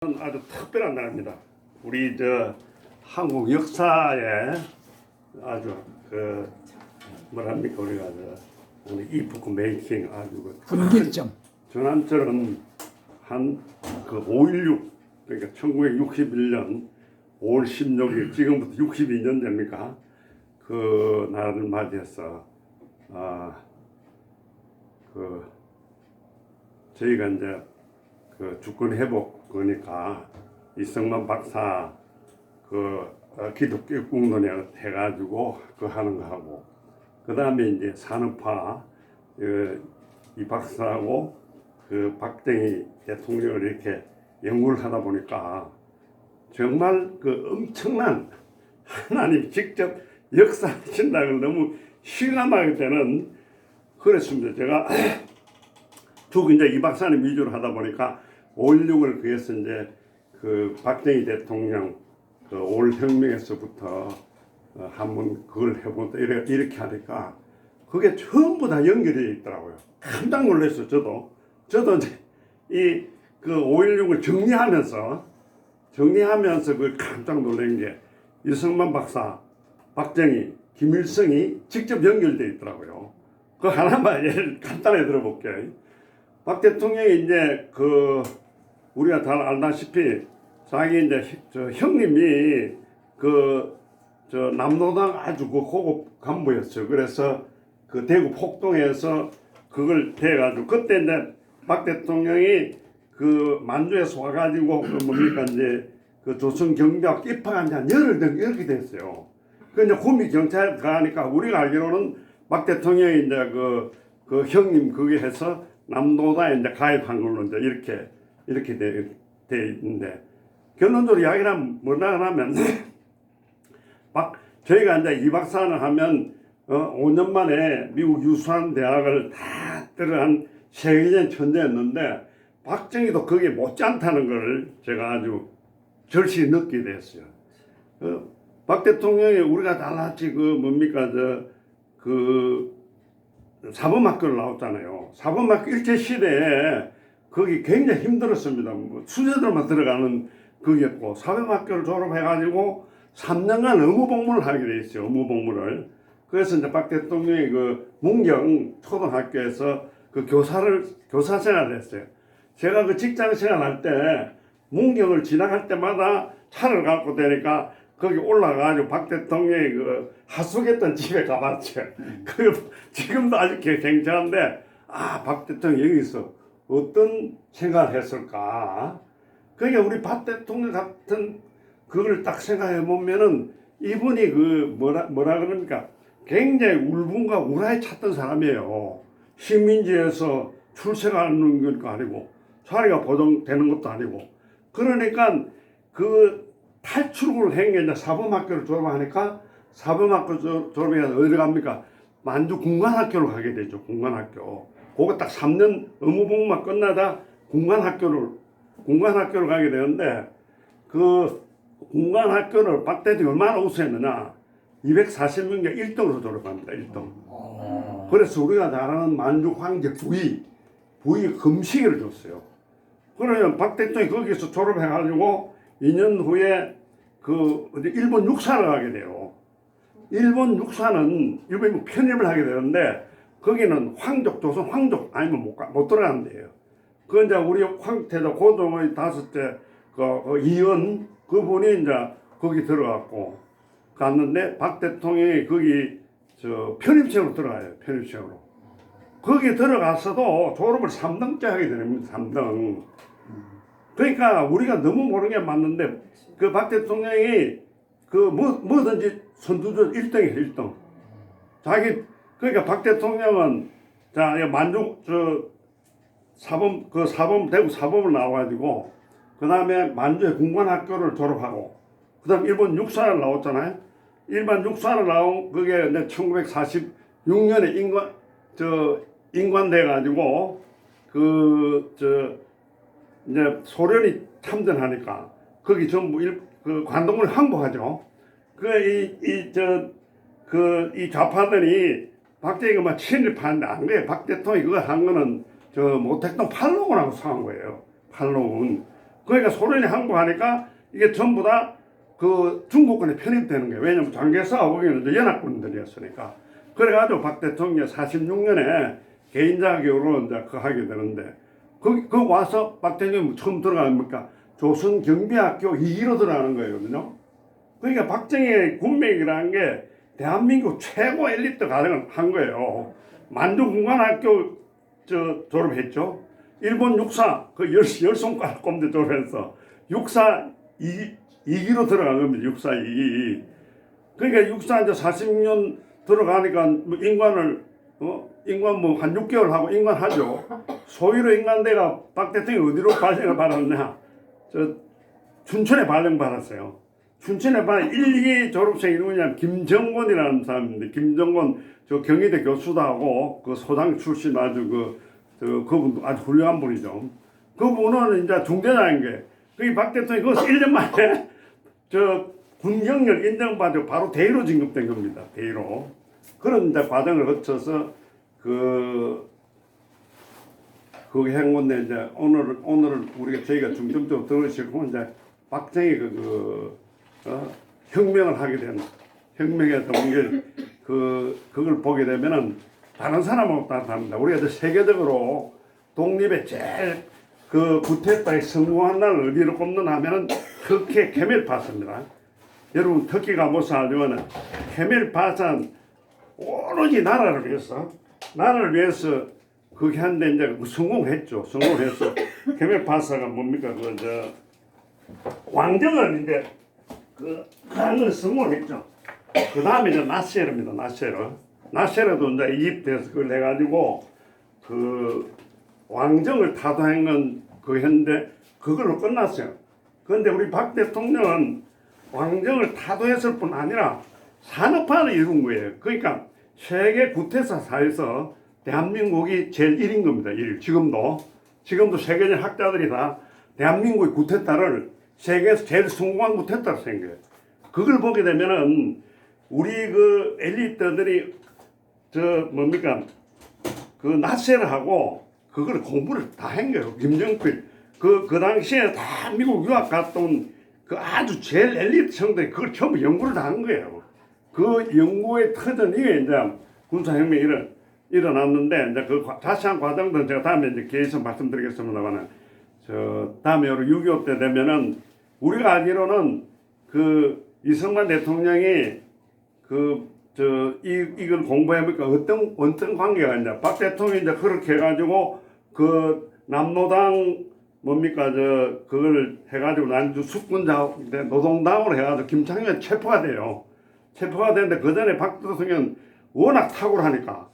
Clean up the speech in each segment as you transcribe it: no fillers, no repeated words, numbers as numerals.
아주 특별한 날입니다. 우리 한국 역사에 아주 뭐랍니까 우리가 이프크 메이킹 아주 분기점 전환점은 한 5.16 그러니까 1961년 5월 16일 지금부터 62년 됩니까? 그 날을 맞이해서 저희가 이제 주권 회복 그러니까 이승만 박사 기독교 공론회 해가지고 하는 거 하고 그 다음에 이제 산업화 이 박사하고 박정희 대통령을 이렇게 연구를 하다 보니까 정말 엄청난 하나님 직접 역사하신다는 걸 너무 실감하게 되는 그랬습니다. 제가 쭉 이제 이 박사님 위주로 하다 보니까 5.16을 그래서 이제 박정희 대통령 5월 혁명에서부터 한번 그걸 해보다 이렇게 하니까 그게 전부 다 연결되어 있더라고요. 깜짝 놀랐어요. 저도 이제 5.16을 정리하면서 그걸 깜짝 놀란 게 이승만 박사, 박정희, 김일성이 직접 연결되어 있더라고요. 그 하나만 예를 간단히 들어볼게요. 박 대통령이 이제 우리가 잘 알다시피 자기 이제 형님이 남노당 아주 고급 간부였어요. 그래서 대구 폭동에서 그걸 돼가지고 그때 이제 박 대통령이 만주에서 와가지고 뭡니까 이제 조선 경비학 입학한 지 한 열흘 이렇게 됐어요. 그 이제 구미 경찰 가니까 우리가 알기로는 박 대통령이 이제 형님 그게 해서 남노당에 이제 가입한 걸로 이제 이렇게 돼 있는데 결론적으로 이야기는 뭐냐 하면 저희가 이제 이 박사는 하면 5년 만에 미국 유수한 대학을 다 들어간 세계적인 천재였는데 박정희도 그게 못지않다는 걸 제가 아주 절실히 느끼게 됐어요. 박 대통령이 우리가 다 같이 뭡니까 사범학교를 나왔잖아요. 사범학교 일제시대에 거기 굉장히 힘들었습니다. 수재들만 들어가는 거기였고 사범학교를 졸업해가지고 3년간 의무복무를 하게 돼 있어요. 의무복무를. 그래서 이제 박 대통령이 문경 초등학교에서 교사 생활을 했어요. 제가 직장 생활할 때 문경을 지나갈 때마다 차를 갖고 다니까 거기 올라가가지고 박 대통령이 하숙했던 집에 가봤죠. 지금도 아주 굉장한데, 박 대통령이 여기서 어떤 생각을 했을까? 그게 우리 박 대통령 같은 그걸 딱 생각해 보면은 이분이 뭐라 그럽니까? 굉장히 울분과 우라에 찼던 사람이에요. 식민지에서 출생하는 것도 아니고, 자리가 보장되는 것도 아니고. 그러니까 탈출을 한 게 이제 사범학교를 졸업하니까 사범학교 졸업해서 어디 갑니까? 만주 군관학교를 가게 되죠. 군관학교. 그거 딱 3년 의무복무만 끝나다 군관학교를 가게 되는데 군관학교를 박 대통령이 얼마나 우수했느냐? 240명중 1등으로 졸업합니다. 1등. 그래서 우리가 잘 아는 만주 황제 부위 금시기를 줬어요. 그러면 박 대통령이 거기서 졸업해가지고 2년 후에 일본 육사를 하게 돼요. 일본 편입을 하게 되는데 거기는 조선 황족 아니면 못 들어가는 데예요. 그 이제 우리 황태자 고종의 5째 이은 그분이 이제 거기 들어갔고 갔는데 박 대통령이 거기 편입생으로 들어가요. 편입생으로. 거기 들어갔어도 졸업을 3등째 하게 됩니다. 3등. 그러니까 우리가 너무 모르게 맞는데 박 대통령이 뭐든지 선두주 1등이에요. 1등. 그러니까 박 대통령은 만주 대구 사범을 나와가지고 그 다음에 만주의 군관학교를 졸업하고 그 다음에 일본 육사를 나왔잖아요. 일본 육사를 나온 그게 이제 1946년에 인관돼가지고 이제 소련이 참전하니까 거기 전부 관동을 항복하죠. 이 좌파들이 박정희가 막 친일파인데 안 그래. 박 대통령이 그거 한 거는 모택동 팔로군하고 싸운 거예요. 팔로군. 그러니까 소련이 항복하니까 이게 전부 다 그 중국군에 편입되는 거예요. 왜냐면 장개사하고 거기는 이제 연합군들이었으니까. 그래가지고 박 대통령이 46년에 개인 자격으로 이제 그 하게 되는데 그 와서 박 대통령이 처음 들어갑니까? 조선경비학교 2기로 들어가는 거거든요. 그러니까 박정희의 군맥이라는 게 대한민국 최고 엘리트 가정을 한 거예요. 만주군관학교 졸업했죠. 일본 육사 그 열 손가락 꼽는 졸업해서 육사 2기로 들어간 겁니다. 육사 2기. 그러니까 육사 이제 40년 들어가니까 뭐 인관 뭐 한 6개월 하고 인관하죠. 소위로 인관대가 박 대통령이 어디로 발령을 받았냐? 춘천에 발령받았어요. 춘천에 1기 졸업생이 누구냐면 김정곤이라는 사람인데, 김정곤 저 경희대 교수도 하고 그 소장 출신 아주 그분도 아주 훌륭한 분이죠. 그분은 이제 중대장인 게, 그 박 대통령이 거기서 1년 만에 군 경력 인정받고 바로 대위로 진급된 겁니다. 대위로. 그런 이제 과정을 거쳐서 그게 한 건데, 이제 오늘은 우리가 저희가 중점적으로 들으시고 이제 박정희 혁명을 하게 된 혁명의 동기를 그걸 보게 되면은 다른 사람하고 다릅니다. 우리가 이제 세계적으로 독립의 제일 구테타에 성공한 날 어디로 꼽느냐 하면은 터키의 케멜파사입니다. 여러분 터키 가보셔 알지만은 케멜파사는 오로지 나라를 위해서 그게 한데 이제 성공했죠. 성공해서 케멜파사가 뭡니까 왕정을 이제 하는 성공했죠. 그 다음에 이제 나세르입니다. 나세르도 이제 이집트에서 그걸 해가지고 왕정을 타도한 건 했는데 그걸로 끝났어요. 그런데 우리 박 대통령은 왕정을 타도했을 뿐 아니라 산업화를 이룬 거예요. 그러니까 세계 구테사사에서 대한민국이 제일 1인 겁니다. 1. 지금도 세계적 학자들이 다 대한민국의 구테타를 세계에서 제일 성공한 구테타로 생겨요. 그걸 보게 되면은 우리 엘리트들이 나세르하고 그걸 공부를 다 한 거예요. 김정필 그 당시에 다 미국 유학 갔던 아주 제일 엘리트 청들이 그걸 전부 연구를 다 한 거예요. 그 연구의 터전 이게 이제 군사혁명이 일어났는데, 이제 그 자세한 과정들은 제가 다음에 이제 계속 말씀드리겠습니다만은, 다음에 6.25 때 되면은, 우리가 알기로는 이승만 대통령이 이걸 공부해보니까 어떤 관계가 있냐. 박 대통령이 이제 그렇게 해가지고, 남노당 그걸 해가지고 난주 숙군자 노동당으로 해가지고 김창현 체포가 돼요. 체포가 되는데 그 전에 박 대통령은 워낙 탁월하니까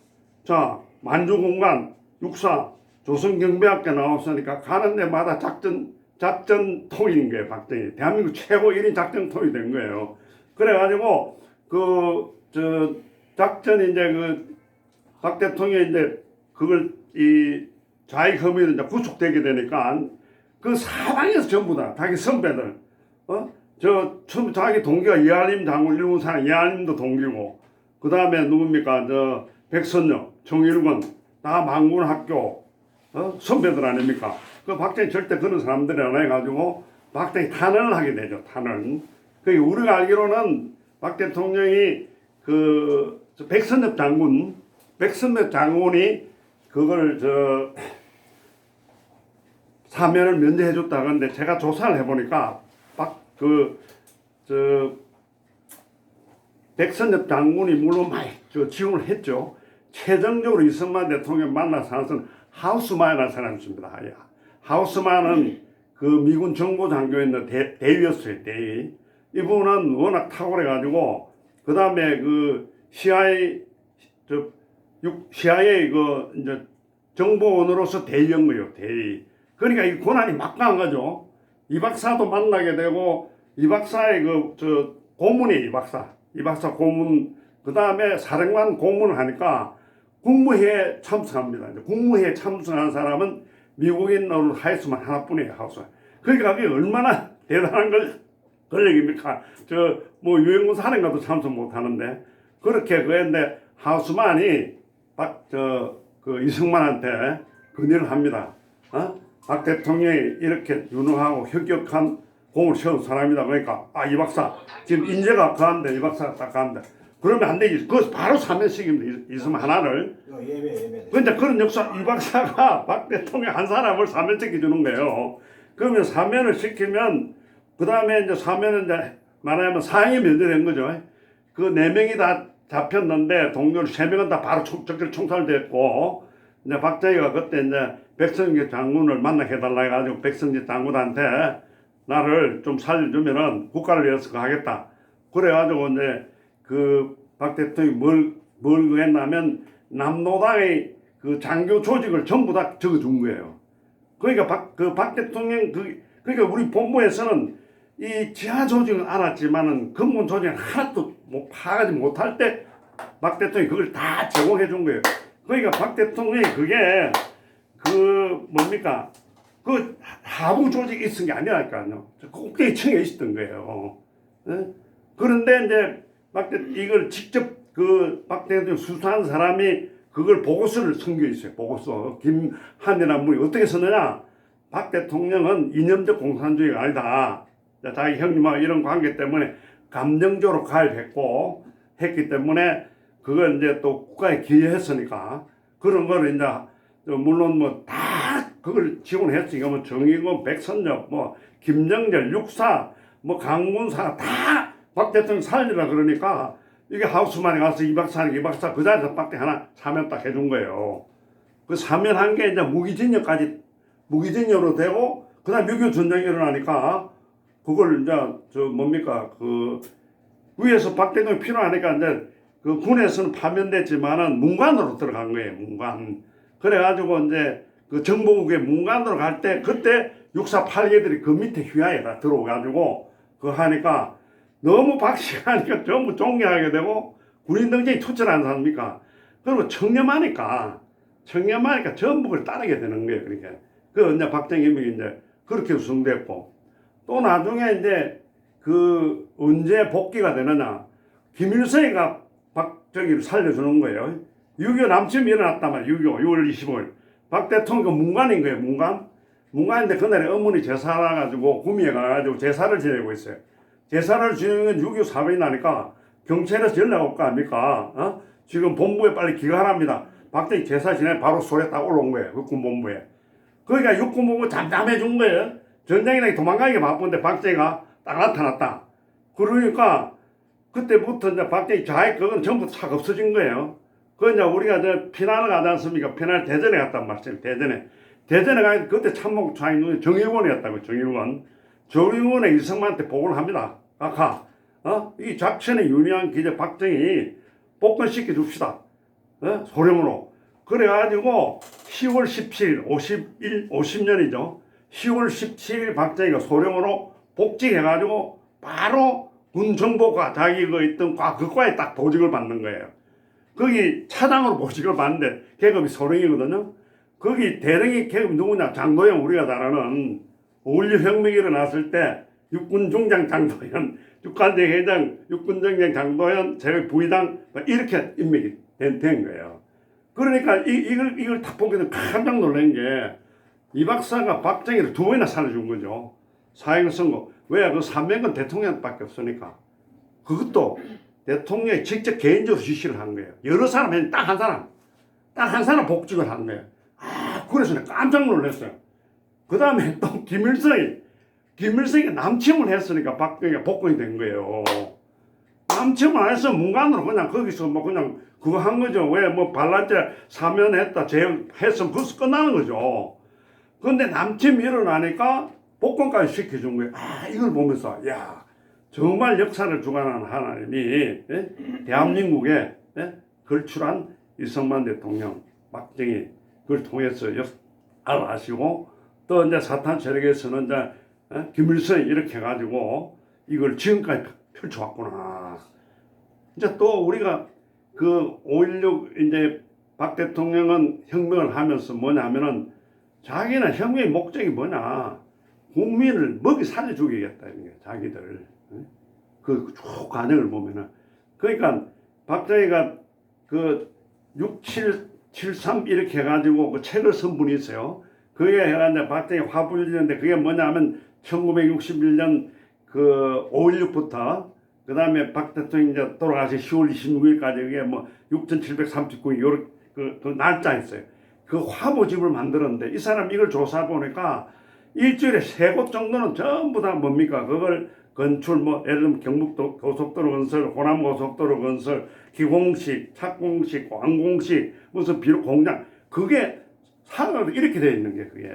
만주공관, 육사, 조선경비학교 나왔으니까 가는 데마다 작전통일인 거예요. 박정희 대한민국 최고 1인 작전통일이 된 거예요. 그래가지고 작전이 이제 박 대통령이 이제 그걸 좌익 혐의로 이제 구속되게 되니까 사방에서 전부 다 자기 선배들 자기 동기가 이하림 장군 일본 사람 이하림도 동기고, 그 다음에 누굽니까 백선엽, 정일권 다 망군학교 선배들 아닙니까? 박정희 절대 그런 사람들이 안 해가지고 박정희 탄원을 하게 되죠. 탄원. 우리가 알기로는 박 대통령이 백선엽 장군이 그걸 사면을 면제해줬다 그런데, 제가 조사를 해보니까 백선엽 장군이 물론 많이 지원을 했죠. 최종적으로 이승만 대통령 만나서 하는 하우스만이라는 사람이 있습니다. 하우스만은 미군 정보장교였는데 대위였어요. 대위. 이분은 워낙 탁월해가지고 그 다음에 CIA 이제 정보원으로서 대위인 거예요. 대위. 그러니까 이 권한이 막강한 거죠. 이 박사도 만나게 되고, 이 박사의 고문이 이 박사 고문, 그 다음에 사령관 고문을 하니까 국무회의에 참석합니다. 국무회의에 참석한 사람은 미국인으로 하우스만 하나뿐이에요. 하우스. 그러니까 그게 얼마나 대단한 권력입니까? 유엔군 사령관도 참석 못 하는데, 그렇게 그랬는데 하우스만이 이승만한테 건의를 합니다. 박 대통령이 이렇게 유능하고 혁혁한 공을 세운 사람이다. 그러니까 이 박사 지금 인재가 가는데 이 박사가 딱 가는데 그러면 안 되지. 그거 바로 사면시킵니다. 있으면 하나를. 예배. 근데 그런 역사 이 박사가 박 대통령 한 사람을 사면시켜 주는 거예요. 그러면 사면을 시키면 그 다음에 이제 사면은 이제 말하자면 사형이 면제된 거죠. 그 4명이 다 잡혔는데 동료 3명은 다 바로 적절 총살됐고 이제 박정희가 그때 이제 백성재 장군을 만나게 해달라 해가지고 백성재 장군한테 나를 좀 살려주면은 국가를 위해서 그거 하겠다. 그래가지고 이제 그 박 대통령이 뭘 했냐면 남노당의 그 장교 조직을 전부 다 적어준 거예요. 그러니까 박 대통령 그러니까 우리 본부에서는 이 지하 조직은 알았지만은 근본 조직은 하나도 파악하지 못할 때 박 대통령이 그걸 다 제공해 준 거예요. 그러니까 박 대통령이 그게 그 뭡니까 그 하부 조직이 있은 게 아니라니까요. 꼭대기층에 있었던 거예요. 네? 그런데 이제 이걸 직접 그 박 대통령 수사한 사람이 그걸 보고서를 숨겨 있어요. 보고서 김한이라는 분이 어떻게 썼느냐? 박 대통령은 이념적 공산주의가 아니다. 자기 형님하고 이런 관계 때문에 감정적으로 가입했기 때문에 그걸 이제 또 국가에 기여했으니까 그런 거를 이제 물론 뭐 다 그걸 지원했으니까 뭐 정의곤, 백선엽, 뭐 김정절, 육사, 뭐 강군사 다 박 대통령 살리라 그러니까 이게 하우스만에 가서 이 박사 그 자리에서 밖에 하나 사면 딱 해준 거예요. 그 사면한 게 이제 무기징역으로 되고 그다음 6.25 전쟁이 일어나니까 그걸 이제 그 위에서 박 대통령이 필요하니까 이제 그 군에서는 파면됐지만은 문관으로 들어간 거예요. 문관. 그래가지고 이제 그 정보국의 문관으로 갈 때 그때 648개들이 그 밑에 휘하에 다 들어오가지고 그거 하니까 너무 박식하니까 전부 존경하게 되고 군인 등재에 투철하는 사람입니까? 그리고 청렴하니까 전부 그걸 따르게 되는 거예요. 그러니까 그 이제 박정희이 이제 그렇게 우승됐고 또 나중에 이제 그 언제 복귀가 되느냐? 김일성이가 박정희를 살려주는 거예요. 6.25 남침이 일어났단 말이에요. 6.25 6월 25일. 박 대통령 문관인 거예요. 문관인데 그날에 어머니 제사라 가지고 구미에 가가지고 제사를 지내고 있어요. 제사를 지내는 6.25 사변이 나니까 경찰에서 연락 올 거 아닙니까? 지금 본부에 빨리 귀가하랍니다. 박정희 제사 지내 바로 소리 딱 올라온 거예요. 육군본부에. 그러니까 육군본부 잠잠해 준 거예요. 전쟁이나 도망가기가 바쁜데 박정희가 딱 나타났다. 그러니까 그때부터 이제 박정희 좌익 그건 전부 싹 없어진 거예요. 그 이제 우리가 피난을 가지 않습니까? 피난을 대전에 갔단 말이에요. 대전에 가서 그때 참모 차인군이 정일원이었다고. 정일원에 이승만한테 보고를 합니다. 이 작전에 유리한 기자 박정희 복권시켜 줍시다. 소령으로. 그래가지고 10월 17일 50년이죠. 10월 17일 박정희가 소령으로 복직해가지고 바로 군정보과 자기 그 있던 그 과에 딱 보직을 받는 거예요. 거기 차장으로 보직을 받는데 계급이 소령이거든요. 거기 대령이 계급이 누구냐? 장도연, 우리가 잘 아는 5.16 혁명이 일어났을 때 육군중장 장도연, 육관대 회장, 육군정장 장도연, 제가 부의장 이렇게 임명이 된 거예요. 그러니까 이걸 딱 보게 깜짝 놀란 게 이 박사가 박정희를 2번이나 살려준 거죠. 사형 선고. 왜? 그 사명은 대통령밖에 없으니까. 그것도 대통령이 직접 개인적으로 지시를 한 거예요. 여러 사람 아니 딱 한 사람 복직을 한 거예요. 그래서 내가 깜짝 놀랐어요. 그 다음에 또 김일성이 남침을 했으니까 박정희가 복권이 된 거예요. 남침을 안 해서 문관으로 그냥 거기서 뭐 그냥 그거 한 거죠. 왜 뭐 반란죄 사면했다, 제형했으면 벌써 끝나는 거죠. 그런데 남침이 일어나니까 복권까지 시켜준 거예요. 이걸 보면서 정말 역사를 주관하는 하나님이 대한민국에 걸출한 이승만 대통령, 박정희 그걸 통해서 알아시고 또 이제 사탄 세력에서는 이제 김일성이 이렇게 해가지고 이걸 지금까지 펼쳐왔구나. 이제 또 우리가 그 5.16 이제 박 대통령은 혁명을 하면서 뭐냐면은 자기는 혁명의 목적이 뭐냐? 국민을 먹이 살려 죽이겠다 이런 게 자기들. 그 쭉 과정을 보면은 그러니까 박정희가 그 6773 이렇게 해가지고 그 책을 쓴 분이 있어요. 그게 이제 박정희 화불리는데 그게 뭐냐면 1961년 그 5.16부터 그 다음에 박 대통령이 이제 돌아가신 10월 26일까지 그게 뭐 6,739일 요렇게 그 날짜 있어요. 그 화보집을 만들었는데 이 사람 이걸 조사 보니까 일주일에 3곳 정도는 전부 다 뭡니까? 그걸 건축 뭐 예를 들면 경북도 고속도로 건설, 호남 고속도로 건설, 기공식, 착공식, 완공식, 무슨 비료 공장 그게 사람도 이렇게 되어 있는 게 그게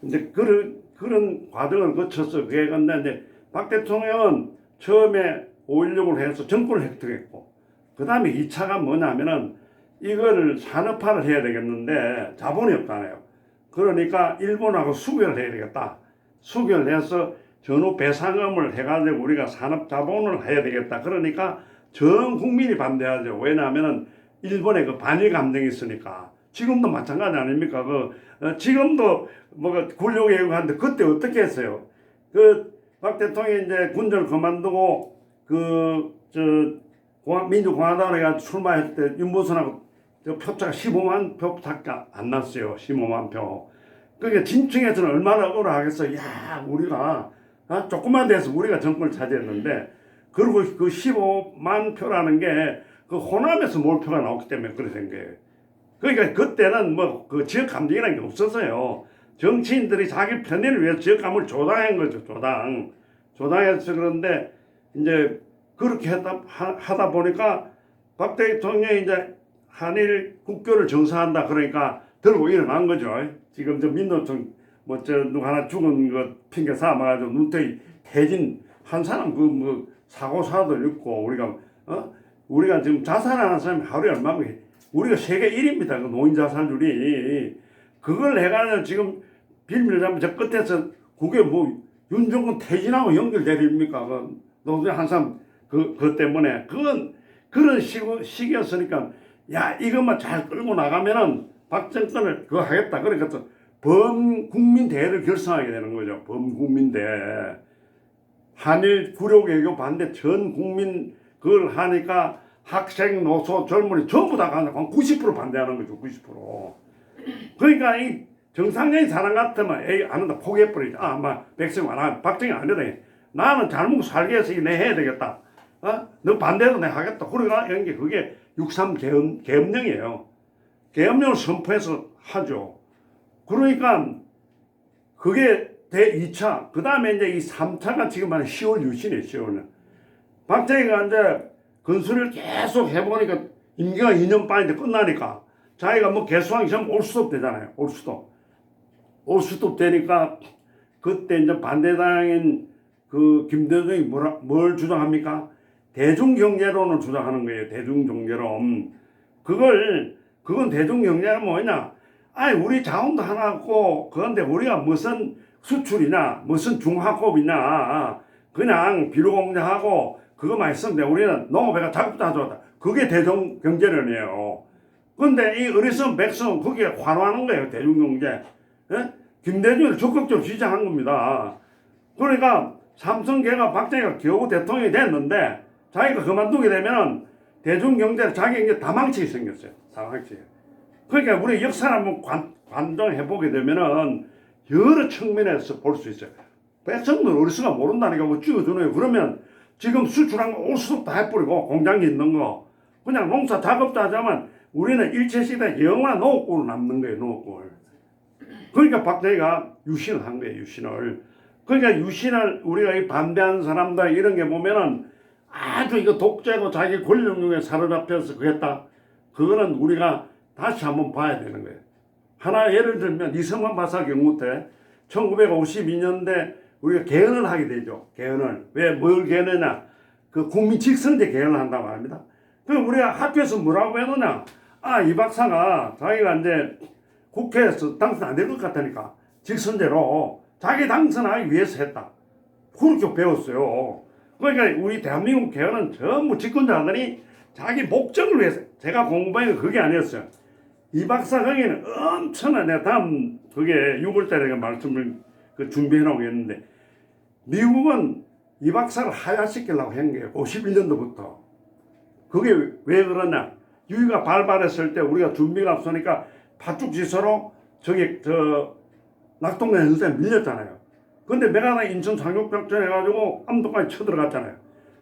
이제 그런 과정을 거쳐서 그게 근데 박 대통령은 처음에 5.16을 해서 정권을 획득했고 그 다음에 2차가 뭐냐면은 이거를 산업화를 해야 되겠는데 자본이 없잖아요. 그러니까 일본하고 수교를 해야 되겠다. 수교를 해서 전후 배상금을 해가지고 우리가 산업 자본을 해야 되겠다. 그러니까 전 국민이 반대하죠. 왜냐하면은 일본의 그 반일 감정이 있으니까. 지금도 마찬가지 아닙니까? 지금도 뭐가 군력외교하는데 그때 어떻게 했어요? 박 대통령이 이제 군대를 그만두고 민주공화당에 가서 출마했을 때 윤보선하고 표차가 15만 표밖에 안 났어요. 15만 표. 그러니까 진층에서는 얼마나 억울하겠어. 야, 우리가 조금만 돼서 우리가 정권을 차지했는데 그리고 그 15만 표라는 게 그 호남에서 몰표가 나왔기 때문에 그렇게 된 거예요. 그러니까 그때는 뭐 그 지역 감정이라는 게 없었어요. 정치인들이 자기 편의를 위해서 지역 감을 조당한 거죠. 조당해서 그런데 이제 그렇게 하다 보니까 박 대통령이 이제 한일 국교를 정상한다 그러니까 들고 일어난 거죠. 지금 저 민노총 누구 하나 죽은 거 핑계 삼아가지고 눈탱이 태진 한 사람 사고사도 있고 우리가 지금 자살하는 사람이 하루에 얼마나 우리가 세계 1위입니다. 그 노인 자살률이 그걸 해가지고 지금 빌미를 잡으면 저 끝에서 그게 뭐 윤종근 퇴진하고 연결되립니까? 노동자 한 사람 그것 때문에 그건 그런 시기였으니까 야 이것만 잘 끌고 나가면은 박정권을 그거 하겠다. 그러니까 또 범국민대회를 결성하게 되는 거죠. 범국민대회. 한일 구력외교 반대 전 국민 그걸 하니까 학생, 노소, 젊은이 전부 다 가는 90% 반대하는 거죠. 90%. 그러니까 이 정상적인 사람 같으면 에이 안 한다 포기해버리지. 막 백성 안 하면 박정희 안 해도 나는 잘 먹고 살기 위해서 내 해야 되겠다. 너 반대도 내가 하겠다. 그러니까 그게 6.3 계엄령이에요. 계엄령을 선포해서 하죠. 그러니까 그게 대2차. 그 다음에 이제 이 3차가 지금 한 10월 유신이에요. 10월은. 박정희가 이제 건설을 계속 해보니까 임기가 2년 반인데 끝나니까 자기가 뭐 개수왕이 좀 올 수도 되잖아요. 올 수도 되니까 그때 이제 반대당인 그 김대중이 뭘 주장합니까? 대중경제론을 주장하는 거예요. 대중경제론. 그건 대중경제는 뭐냐? 우리 자원도 하나 없고, 그런데 우리가 무슨 수출이나, 무슨 중화업이나, 그냥 비료공장하고, 그거만 있으면 돼. 우리는 농업에가 작업도 하죠. 그게 대중경제론이에요. 근데 이 어리석은 백성은 그게 환호하는 거예요. 대중경제. 예? 김대중을 적극적으로 지지한 겁니다. 그러니까 삼성계가 박정희가 겨우 대통령이 됐는데, 자기가 그만두게 되면은 대중경제를 자기 이제 다 망치게 생겼어요. 다 망치게. 그러니까 우리 역사를 한번 관정해보게 되면은 여러 측면에서 볼 수 있어요. 백성들 어리수가 모른다니까 뭐 찍어주네요. 그러면 지금 수출한 거 올 수도 다 해버리고 공장이 있는 거 그냥 농사 작업도 하자면 우리는 일제시대 영원한 농업골로 남는 거예요. 농업골. 그러니까 박정희가 유신을 한 거예요. 유신을. 그러니까 유신을 우리가 이 반대하는 사람들 이런 게 보면은 아주 이거 독재고 자기 권력력에 사로잡혀서 그랬다. 그거는 우리가 다시 한번 봐야 되는 거예요. 하나 예를 들면 이승만 박사 경우 때 1952년대 우리가 개헌을 하게 되죠. 개헌을. 왜 뭘 개헌하냐? 그 국민 직선제 개헌을 한다고 합니다. 그럼 우리가 학교에서 뭐라고 해놓냐? 이 박사가 자기가 이제 국회에서 당선 안 될 것 같다니까 직선제로 자기 당선하기 위해서 했다. 그렇게 배웠어요. 그러니까 우리 대한민국 개헌은 전부 집권자들이 자기 목적을 위해서 제가 공부한 게 그게 아니었어요. 이 박사 강의는 엄청난 내가 다음 그게 6월달에 말씀을 준비해 놓겠는데 미국은 이 박사를 하야시키려고 한 거예요. 51년도부터. 그게 왜 그러냐? 유희가 발발했을 때 우리가 준비가 없으니까 파죽지서로 저기 낙동강 연수에 밀렸잖아요. 근데 메가나 인천 상륙작전 해가지고 암동까지 쳐들어갔잖아요.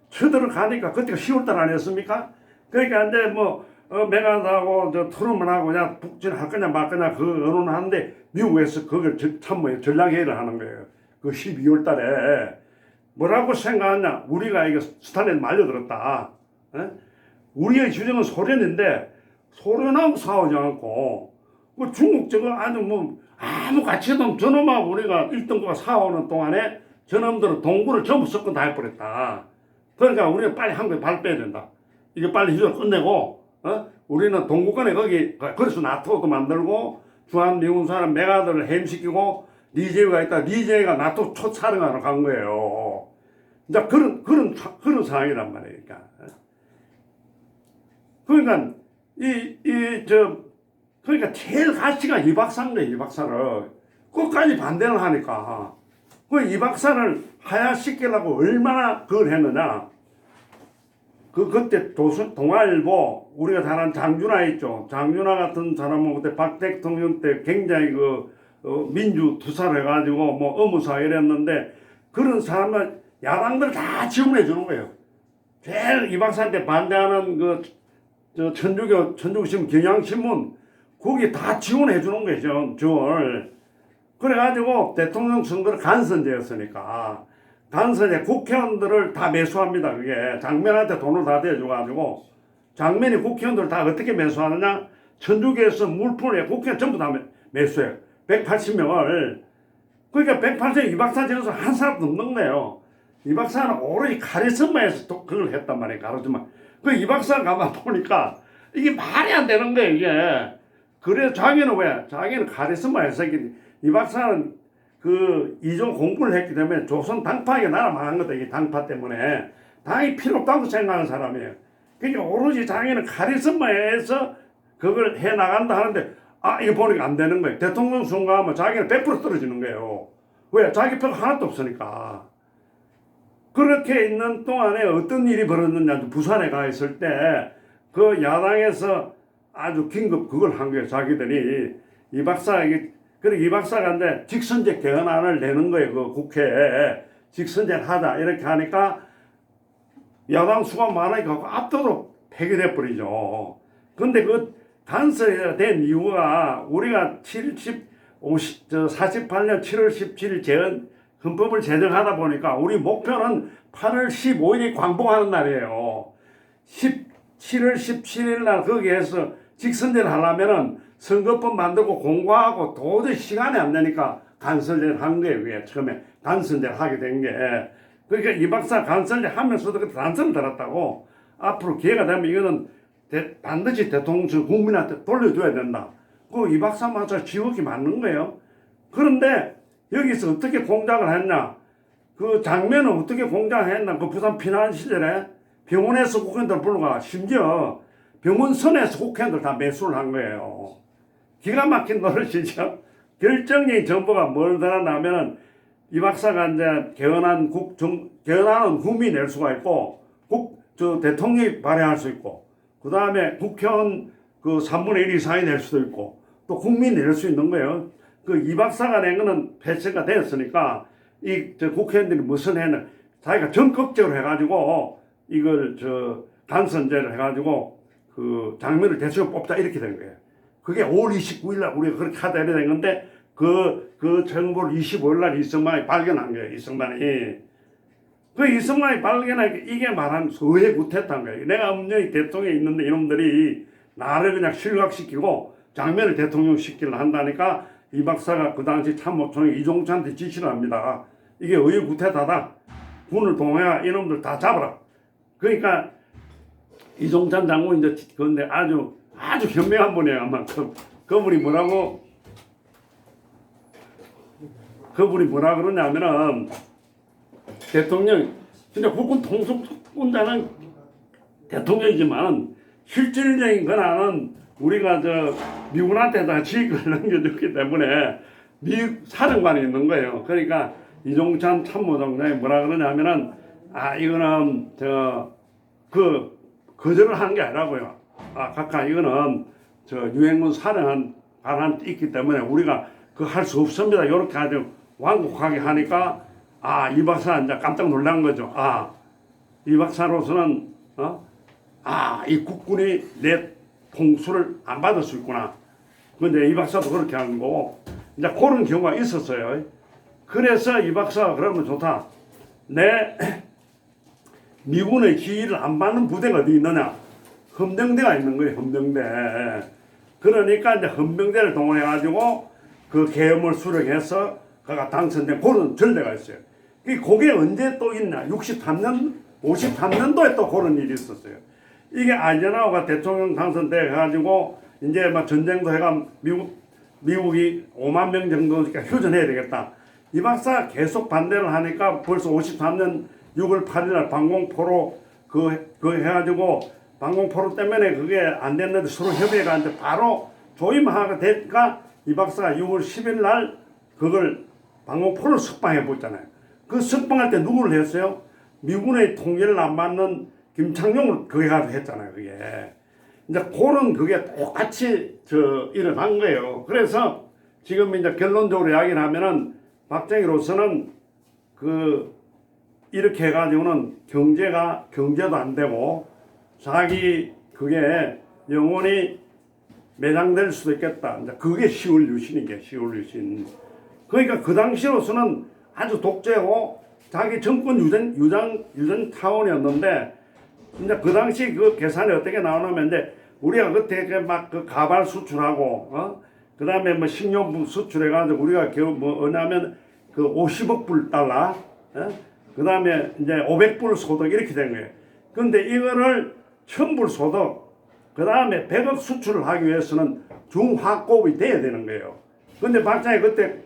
쳐들어가니까 그때가 10월달 아니었습니까? 그러니까 이제 뭐 메가나하고 저 트루먼하고 그냥 북진할 거냐 말 거냐 그 의논하는데 미국에서 그걸 참모에 전략회의를 하는 거예요. 그 12월달에 뭐라고 생각하냐? 우리가 이거 스탈린 말려들었다. 에? 우리의 주장은 소련인데 소련하고 싸우지 않고 그 중국 저거 아주 뭐 아무 가치도 없는 저놈하고 우리가 1등국가 싸우는 동안에 저놈들은 동구를 전부 섞어 다 해버렸다. 그러니까 우리는 빨리 한국에 발 빼야 된다. 이게 빨리 휴전 끝내고 우리는 동구권에 거기 그래서 나토도 만들고 주한미군사는 메가드를 해임시키고 니제이가 있다. 니제이가 나토 초촬영하러 간 거예요. 이제 그런 상황이란 말이에요. 그러니까 그러니까 제일 가치가 이 박사인데 이 박사를 끝까지 반대를 하니까 그 이 박사를 하야시키려고 얼마나 그걸 했느냐. 그때 동아일보 우리가 잘 아는 장준하 있죠. 장준하 같은 사람은 그때 박 대통령 때 굉장히 민주 투사를 해가지고 뭐 의무사 이랬는데 그런 사람은 야당들 다 지원해 주는 거예요. 제일 이 박사한테 반대하는 천주교신문 경향신문 거기 다 지원해 주는 거죠. 지원을. 그래가지고 대통령 선거를 간선제였으니까 간선제 국회의원들을 다 매수합니다. 그게 장면한테 돈을 다 대줘가지고 장면이 국회의원들을 다 어떻게 매수하느냐? 천주교에서 물품을 국회의원 전부 다 매수해요. 180명을. 그러니까 180명 이 박사 정서 한 사람도 없는 거예요. 이 박사는 오로지 카리스마에서 그걸 했단 말이에요. 카리스마. 그 이 박사가 가만 보니까 이게 말이 안 되는 거예요. 이게. 그래서 자기는 왜? 자기는 카리스마에서 이 박사는 이종 공부를 했기 때문에 조선 당파에게 나라 망한 거다. 이 당파 때문에. 당이 필요 없다고 생각하는 사람이에요. 그러니까 오로지 자기는 카리스마에서 그걸 해 나간다 하는데 이거 보니까 안 되는 거예요. 대통령 선거하면 자기는 100% 떨어지는 거예요. 왜? 자기 표가 하나도 없으니까. 그렇게 있는 동안에 어떤 일이 벌어졌느냐. 부산에 가 있을 때 그 야당에서 아주 긴급 그걸 한 거예요. 자기들이 이 박사에게 그리고 이 박사가 이제 직선제 개헌안을 내는 거예요. 그 국회에 직선제를 하자 이렇게 하니까 야당 수가 많으니까 압도로 폐기돼 버리죠. 근데 그 간섭이 된 이유가 우리가 48년 7월 17일 재헌 헌법을 제정하다 보니까 우리 목표는 8월 15일이 광복하는 날이에요. 7월 17일 날 거기에서 직선제를 하려면은 선거법 만들고 공부하고 도저히 시간이 안 되니까 간선제를 한 거예요. 그게 처음에 간선제를 하게 된 게. 그러니까 이 박사 간선제 하면서도 그 단서를 들었다고 앞으로 기회가 되면 이거는 반드시 대통령 국민한테 돌려줘야 된다. 이 박사마저 지옥이 맞는 거예요. 그런데 여기서 어떻게 공작을 했냐? 그 장면은 어떻게 공작을 했나? 그 부산 피난 시절에 병원에서 국회의원들 불러가 심지어 병원선에서 국회의원들 다 매수를 한 거예요. 기가 막힌 노릇이죠. 결정적인 정보가 뭘 드러나면은 이 박사가 이제 개헌안은 국민이 낼 수가 있고 대통령이 발의할 수 있고 그 다음에 국회의원 3분의 1 이상이 낼 수도 있고 또 국민이 낼 수 있는 거예요. 이 박사가 낸 거는 패스가 됐으니까 국회의원들이 무슨 해는 자기가 적극적으로 해가지고 이걸 단선제를 해가지고 장면을 대충 뽑자 이렇게 된 거예요. 그게 5월 29일 날 우리가 그렇게 하다 이래 된 건데 그 정보를 25일 날 이승만이 발견한 거예요. 이승만이 발견한 게 이게 말하는 서해 구태타인 거예요. 내가 엄연히 대통령에 있는데 이놈들이 나를 그냥 실각시키고 장면을 대통령 시키려 한다니까 이 박사가 그 당시 참모총장 이종찬한테 지시를 합니다. 이게 의구태타다. 군을 동원해 이놈들 다 잡아라. 그러니까 이종찬 장군 이제 근데 아주 현명한 분이에요. 아마 그분이 뭐라 그러냐면은 대통령 진짜 국군 통수권자는 대통령이지만 실질적인 권한은 우리가 미군한테 다 지휘권을 넘겨줬기 때문에 미국 사령관이 있는 거예요. 그러니까 이종찬 참모총장이 뭐라 그러냐면은 이거는 거절을 하는 게 아니라고요. 각각 이거는 유엔군 사령한 관한 있기 때문에 우리가 그 할 수 없습니다. 이렇게 아주 완곡하게 하니까 이 박사는 이제 깜짝 놀란 거죠. 이 박사로서는 이 국군이 내 통수를 안 받을 수 있구나. 근데 이 박사도 그렇게 하는 거고 이제 그런 경우가 있었어요. 그래서 이 박사가 그러면 좋다. 내 미군의 지휘를 안 받는 부대가 어디 있느냐? 헌병대가 있는 거예요. 헌병대. 그러니까 이제 헌병대를 동원해가지고 그 계엄을 수령해서 그가 당선된 그런 전례가 있어요. 그게 언제 또 있나? 63년, 53년도에 또 그런 일이 있었어요. 이게 아이젠하워가 대통령 당선돼 가지고 이제 막 전쟁도 해가 미국이 5만 명 정도니까 휴전해야 되겠다. 이 박사 계속 반대를 하니까 벌써 53년 6월 8일 날 방공포로 그 해가지고 방공포로 때문에 그게 안 됐는데 서로 협의가 안 돼 바로 조임하게 되니까 이 박사가 6월 10일 날 그걸 방공포를 석방해 보잖아요. 그 석방할 때 누구를 했어요? 미군의 통일을 안 받는 김창룡을 그게 가서 했잖아요. 그게 이제 그런 그게 똑같이 일어난 거예요. 그래서 지금 이제 결론적으로 이야기를 하면은 박정희로서는 이렇게 해가지고는 경제도 안 되고 자기 그게 영원히 매장될 수도 있겠다. 이제 그게 10월 유신인 게 10월 유신. 그러니까 그 당시로서는 아주 독재고 자기 정권 유전 차원이었는데 이제 그 당시 그 계산이 어떻게 나오냐면 이제 우리가 그때 막 그 가발 수출하고 그 다음에 뭐 식료품 수출해가지고 우리가 뭐냐면 그 50억 불 달러 그 다음에 이제 500불 소득 이렇게 된 거예요. 근데 이거를 1000불 소득 그 다음에 100억 수출을 하기 위해서는 중화급이 돼야 되는 거예요. 근데 박정희 그때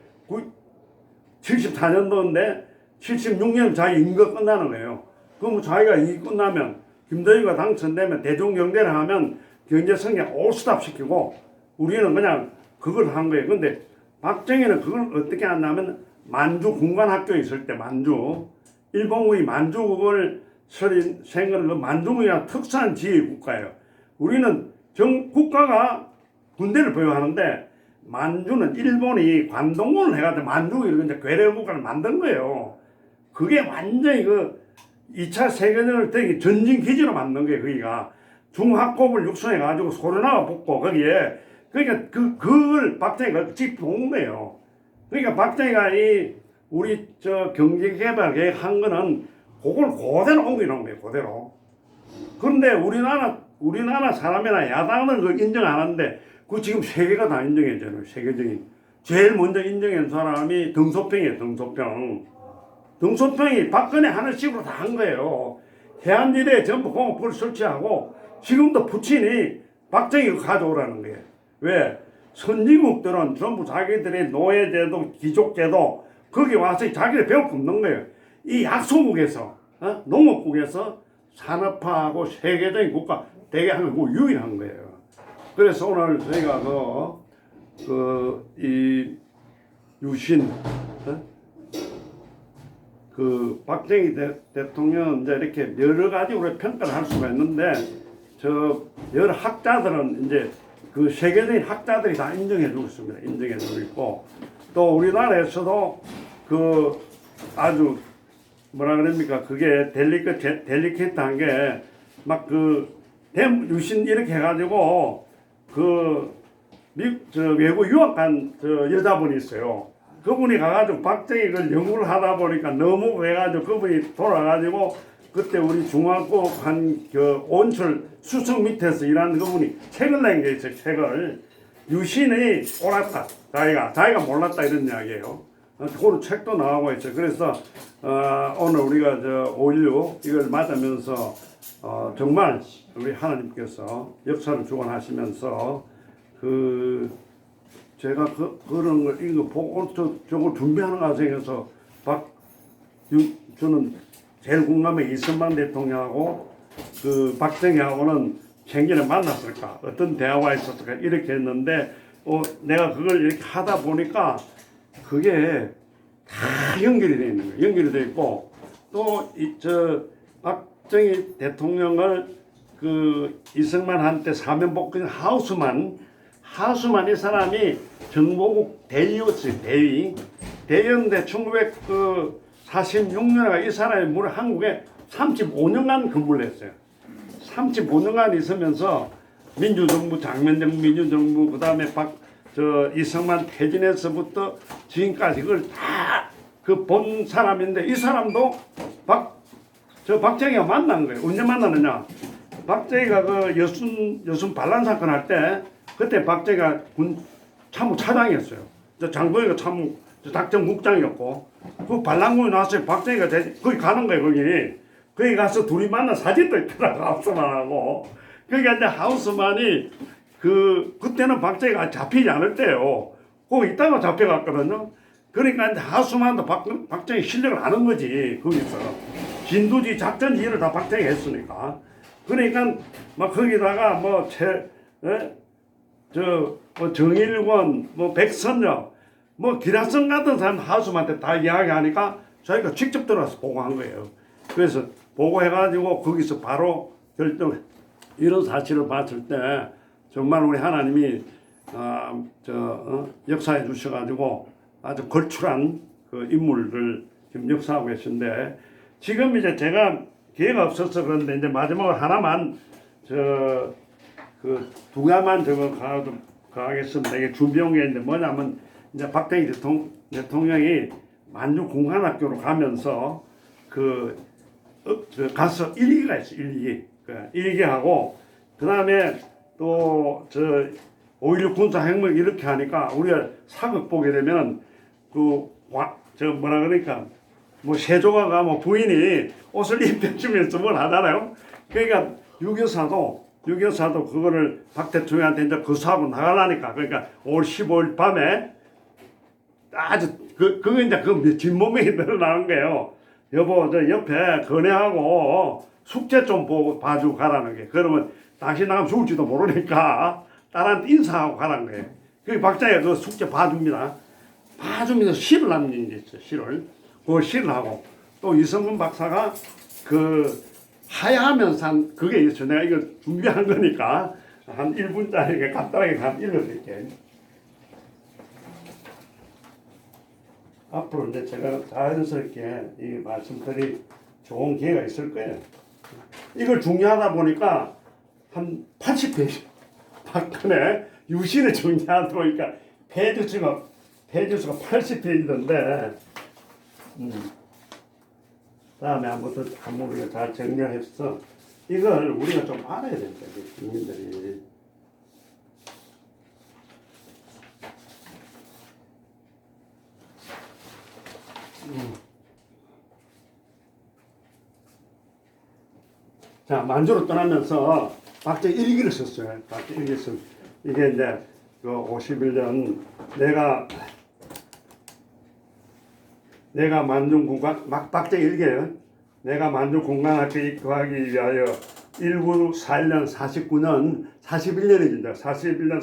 74년도인데 76년 자기 임기가 끝나는 거예요. 그럼 자기가 임기 끝나면 김대중가 당선되면 대중경제를 하면 경제성에 올스탑 시키고 우리는 그냥 그걸 한 거예요. 근데 박정희는 그걸 어떻게 했냐면 만주 군관학교에 있을 때 만주 일본군이 만주국을 생각을 그 만주국이란 특수한 지휘 국가예요. 우리는 국가가 군대를 보유하는데 만주는 일본이 관동군을 해가지고 만주국을 이제 괴뢰국가를 만든 거예요. 그게 완전히 2차 세계대전을 되게 전진 기지로 만든 거예요. 거기가 중화급을 육성해가지고 소련하고 붙고 거기에 그러니까 그걸 박정희가 직접 본 거예요. 그러니까 박정희가 우리 경제개발 계획한 거는 그걸 그대로 옮겨놓은 거예요. 그대로. 그런데 우리나라 사람이나 야당은 그걸 인정 안 하는데 그 지금 세계가 다 인정해줘요. 세계적인 제일 먼저 인정한 사람이 등소평이에요. 등소평이 박근혜 하는 식으로 다 한 거예요. 해안지대에 전부 공업부를 설치하고 지금도 푸틴이 박정희가 가져오라는 거예요. 왜? 선진국들은 전부 자기들의 노예제도, 귀족제도 거기 와서 자기들 배울 거 없는 거예요. 이 약소국에서 농업국에서 산업화하고 세계적인 국가 되게 하는 거 유일한 거예요. 그래서 오늘 저희가 이 유신 박정희 대통령 이제 이렇게 여러 가지 우리 평가를 할 수가 있는데 여러 학자들은 이제 그 세계적인 학자들이 다 인정해주고 있습니다. 인정해주고 있고 또 우리나라에서도 아주 뭐라 그럽니까 그게 델리케이트한 게 막 유신 이렇게 해가지고 외국 유학 간 여자분이 있어요. 그분이 가가지고 박정희 그 연구를 하다 보니까 너무 해가지고 그분이 돌아가지고 그때 우리 중앙고 한 온철 수석 밑에서 일하는 그분이 책을 낸 게 있어요. 책을 유신이 옳았다. 자기가 몰랐다 이런 이야기예요. 그런 책도 나오고 있어요. 그래서 오늘 우리가 5.16 이걸 맞으면서 정말 우리 하나님께서 역사를 주관하시면서 제가 그런 걸 이거 보고 저걸 준비하는 과정에서 저는 제일 궁금해 이승만 대통령하고 박정희하고는 생전에 만났을까 어떤 대화가 있었을까 이렇게 했는데 내가 그걸 이렇게 하다 보니까 그게 다 연결이 되어 있는 거예요. 연결이 되어 있고 또 박정희 대통령을 이승만한테 사면복권 하수만 이 사람이 정보국 대위였어요. 대위였는데 1946년에 이 사람이 무려 한국에 35년간 근무를 했어요. 35년간 있으면서 민주정부, 장면정 민주정부, 그 다음에 이승만 퇴진에서부터 지금까지 그걸 다 그 본 사람인데, 이 사람도 박정희가 만난 거예요. 언제 만나느냐? 박정희가 그 여순 반란 사건 할 때, 그때 박정희가 군 참모 차장이었어요. 장동희가 참모 작전국장이었고, 그 반란군이 나왔어요. 박정희가 거기 가는 거예요. 거기 가서 둘이 만나 사진도 있더라고, 하우스만하고. 그러니까 이제 하우스만이 그때는 박정희가 잡히지 않을 때요. 거기 있다가 잡혀갔거든요. 그러니까 이제 하우스만도 박정희 실력을 아는 거지, 거기서. 진두지 작전 지휘를 다 박정희 했으니까. 그러니까 막 거기다가 정일권, 백선엽, 기라성 같은 사람 하우스만한테 다 이야기하니까 저희가 직접 들어가서 보고한 거예요. 그래서 보고해가지고 거기서 바로 이런 사실을 봤을 때 정말 우리 하나님이 역사해 주셔가지고 아주 걸출한 그 인물을 지금 역사하고 계신데, 지금 이제 제가 기회가 없어서 그런데 이제 마지막으로 하나만 두 가만 가겠습니다. 이게 준비한 게 있는데 뭐냐면, 이제 박정희 대통령이 만주 공관학교로 가면서 가서 일기가 있어, 일기하고, 그 다음에 또 5.16 군사혁명 이렇게 하니까 우리가 사극 보게 되면 세조가가 부인이 옷을 입혀주면서 뭘 하잖아요. 그러니까 유교사도 그거를 박 대통령한테 이제 거수하고 나가라니까. 그러니까 5월 15일 밤에 아주 그거 이제 뒷몸에 늘어나는 거예요. 여보, 저 옆에 건애하고 숙제 좀 봐주고 가라는 게. 그러면 당신 나가면 죽을지도 모르니까 딸한테 인사하고 가라는 거예요. 그 박정희가 그 숙제 봐줍니다. 시를 남긴 게 있어요. 그걸 시를 하고, 또 이성근 박사가 하야하면서 한 그게 있어요. 내가 이거 준비한 거니까 한 1분짜리 간단하게 읽어드릴게요. 앞으로 이제 제가 자연스럽게 이 말씀드릴 좋은 기회가 있을 거예요. 이걸 정리하다 보니까 한 80페이지. 박근혜 유신을 정리하다 보니까 페이지 수가 80페이지던데, 다음에 한번 우리가 잘 정리해서 이걸 우리가 좀 알아야 된다, 국민들이. 자, 만주로 떠나면서 박정희 일기를 썼어요. 박정희 일기 썼어요. 이게 이제 51년 내가 만주 공간 박정희 일기예요. 내가 만주 공간학교에 입학하기 위하여 1941년 49년 41년이죠. 41년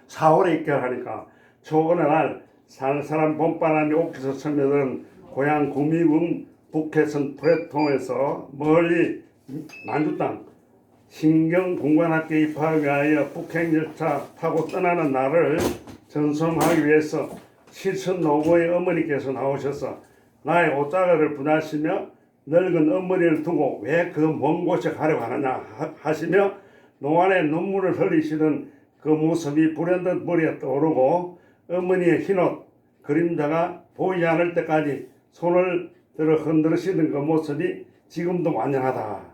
4월에 입학하니까 어느 날 살살한 봄바람이 옥에서 스며든 고향 구미군 북해선 프레통에서 멀리 만주 땅 신경 공관학교에 입학하기 위하여 북행열차 타고 떠나는 날을 전송하기 위해서 실천 노고의 어머니께서 나오셔서 나의 옷자락을 분하시며 늙은 어머니를 두고 왜 그 먼 곳에 가려고 하느냐 하시며 노안에 눈물을 흘리시던 그 모습이 불현듯 머리에 떠오르고 어머니의 흰옷 그림자가 보이지 않을 때까지 손을 들어 흔들으시던 그 모습이 지금도 완연하다.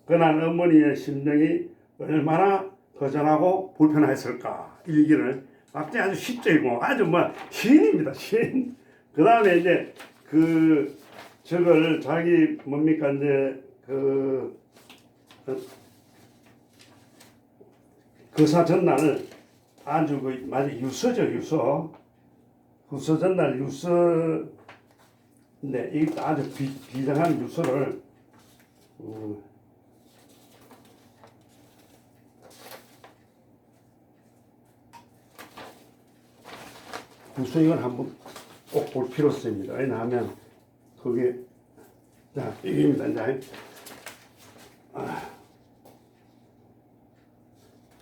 그날 어머니의 심정이 얼마나 허전하고 불편했을까. 일기를 박정희 아주 시적이고 아주 시인입니다. 시인. 그 다음에 이제 저걸 자기 뭡니까 이제 거사 전날 아주 마치 유서죠, 유서. 유서 전날 유서인데 이 아주 비장한 유서를 유서 이걸 한번 꼭 볼 필요 있습니다. 왜냐하면 그게 자 이겁니다. 이제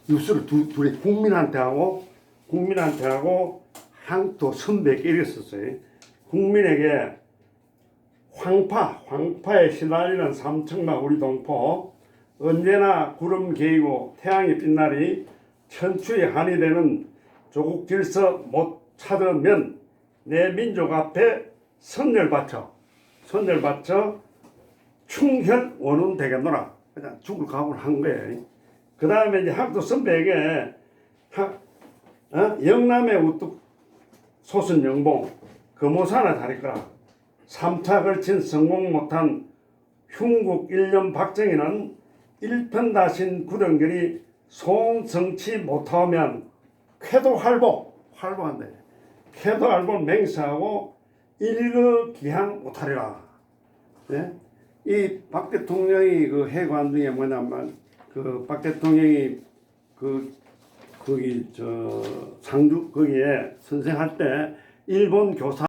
유서를 둘이 국민한테 하고 국민한테 하고 향토 선배에게 이랬었어요. 국민에게 황파에 시달리는 삼청마 우리 동포, 언제나 구름 개이고 태양이 빛나리 천추의 한이 되는 조국 질서 못 찾으면 내 민족 앞에 선열 바쳐 충혈 원운 되겠노라. 그냥 죽을 각오를 한 거예요. 그 다음에 이제 학도 선배에게 영남의 우뚝 소순 영봉 금오사나 다리거라. 3차 걸친 성공 못한 흉국 1년 박정희는 일편다신 구령결이 송성치 못하면 활보한대. 쾌도활보 맹세하고 일거기항 못하리라. 네? 이 박 대통령이 그 해관 중에 뭐냐면 그 박 대통령이 거기 상주 거기에 선생할 때 일본 교사